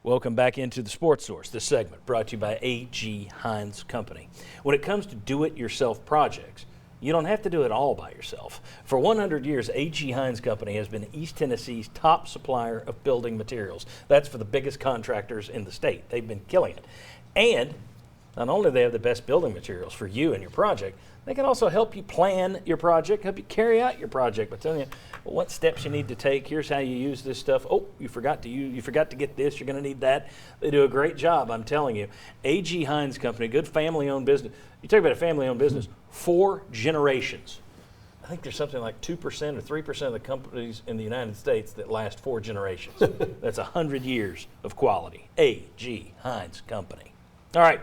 Welcome back into the Sports Source. This segment brought to you by A.G. Hines Company. When it comes to do-it-yourself projects, you don't have to do it all by yourself. For 100 years, A.G. Hines Company has been East Tennessee's top supplier of building materials. That's for the biggest contractors in the state. They've been killing it. And not only do they have the best building materials for you and your project, they can also help you plan your project, help you carry out your project by telling you what steps you need to take. Here's how you use this stuff. Oh, you forgot to get this. You're going to need that. They do a great job, I'm telling you. A.G. Hines Company, good family-owned business. You talk about a family-owned business, 4 generations. I think there's something like 2% or 3% of the companies in the United States that last 4 generations. That's 100 years of quality. A.G. Hines Company. All right,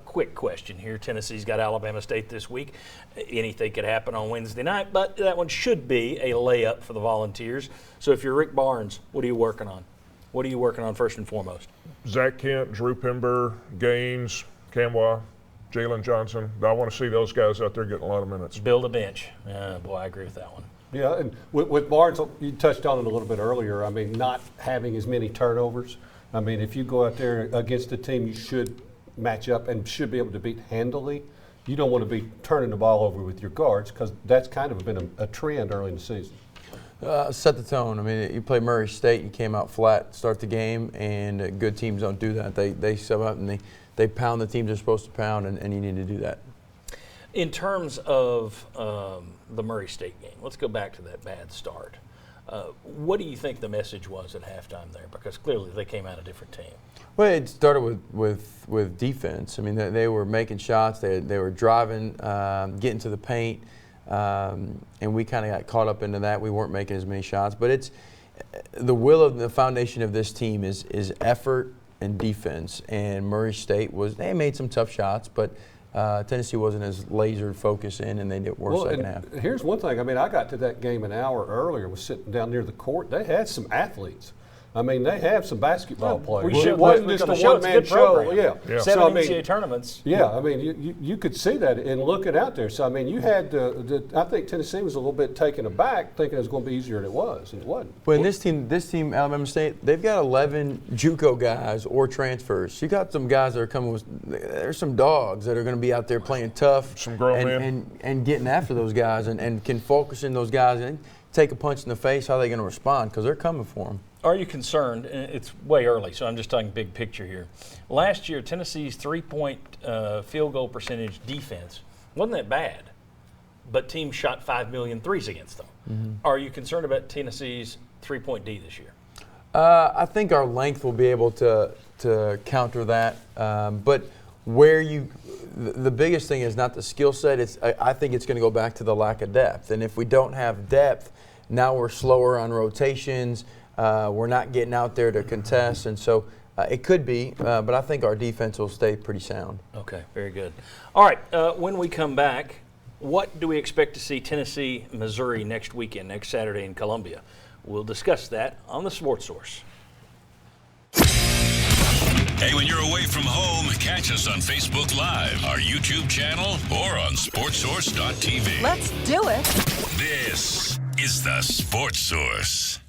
quick question here. Tennessee's got Alabama State this week. Anything could happen on Wednesday night, but that one should be a layup for the Volunteers. So if you're Rick Barnes, what are you working on? What are you working on first and foremost? Zach Kent, Drew Pember, Gaines, Camwa, Jalen Johnson. I want to see those guys out there getting a lot of minutes. Build a bench. Boy, I agree with that one. Yeah, and with Barnes, you touched on it a little bit earlier. I mean, not having as many turnovers. I mean, if you go out there against a team you should match up and should be able to beat handily, you don't want to be turning the ball over with your guards, because that's kind of been a trend early in the season. Set the tone. I mean, you play Murray State, you came out flat to start the game, and good teams don't do that. They sub up and they pound the teams they're supposed to pound, and you need to do that. In terms of the Murray State game, let's go back to that bad start. What do you think the message was at halftime there? Because clearly they came out a different team. Well, it started with defense. I mean, they were making shots. They were driving, getting to the paint, and we kind of got caught up into that. We weren't making as many shots. But it's the will of the foundation of this team is effort and defense. And Murray State they made some tough shots, but Tennessee wasn't as laser focused in, and they did worse second half. Here's one thing. I mean, I got to that game an hour earlier. Was sitting down near the court. They had some athletes. I mean, they have some basketball players. It wasn't just a one-man show. Yeah. 7 So, I mean, NCAA tournaments. Yeah, I mean, you could see that and look it out there. So, I mean, you had I think Tennessee was a little bit taken aback, thinking it was going to be easier than it was, and it wasn't. Well, this team, Alabama State, they've got 11 JUCO guys or transfers. You got some guys that are coming with. There's some dogs that are going to be out there playing tough, some grown men, and getting after those guys, and can focus in those guys and take a punch in the face. How are they going to respond? Because they're coming for them. Are you concerned? It's way early, so I'm just talking big picture here. Last year, Tennessee's 3-point field goal percentage defense wasn't that bad, but teams shot 5 million threes against them. Mm-hmm. Are you concerned about Tennessee's 3-point D this year? I think our length will be able to counter that, but the biggest thing is not the skill set. I think it's going to go back to the lack of depth, and if we don't have depth, now we're slower on rotations. We're not getting out there to contest, and so it could be, but I think our defense will stay pretty sound. Okay, very good. All right, when we come back, what do we expect to see Tennessee, Missouri next weekend, next Saturday in Columbia? We'll discuss that on the Sports Source. Hey, when you're away from home, catch us on Facebook Live, our YouTube channel, or on sportsource.tv. Let's do it. This is the Sports Source.